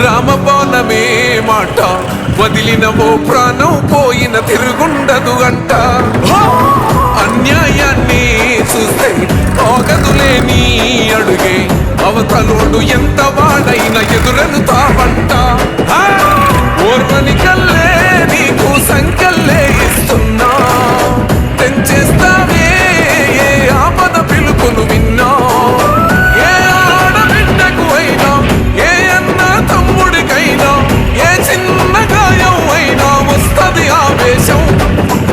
రామబాణమే మాట వదిలినవో ప్రాణం పోయిన తిరుగుండదు అంట. అన్యాయాన్ని చూస్తే ఆగదులే నీ అడుగే, అవతలోడు ఎంత వాడైనా ఎదురెనుతావంట. ఓర్వని కల్లే నీకు సంకల్లే ఇస్తున్నా, తెంచేస్తావే ఏ ఆపద పిలుపును విన్నా. ఏ ఆడబిడ్డకు అయినా, ఏ అన్న తమ్ముడికైనా, ఏ చిన్న గాయం అయినా వస్తది ఆవేశం,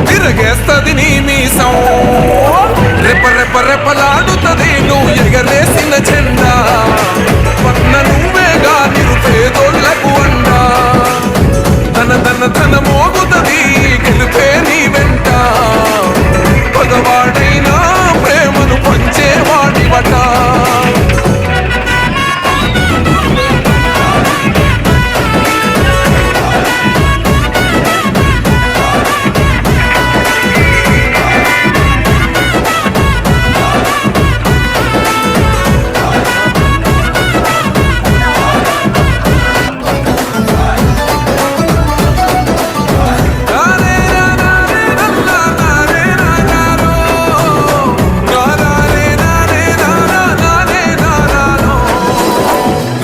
తిరగేస్తది నీ మీసం. రెప రెప రెపలాడుతది నువ్వు ఎగరేసిన జెండా, పట్న నువ్వేగా నిరుపేదోళ్లకు అండా. ధన ధన ధన మోగుతది గెలుపే నీ వెంట, పగవాడైనా ప్రేమను పంచేవాడివట.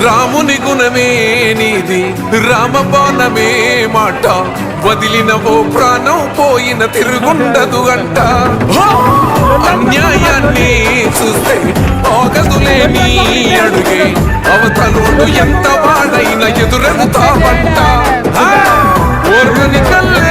రాముని గుణమే నీది, రామబాణమే మాట వదిలినవో ప్రాణం పోయిన తిరుగుండదు అంట. అన్యాయాన్ని చూస్తే ఆగదులే నీ అడుగే, అవతలోడు ఎంత వాడైనా ఎదురెనుతావంట. ఓర్వని కల్లే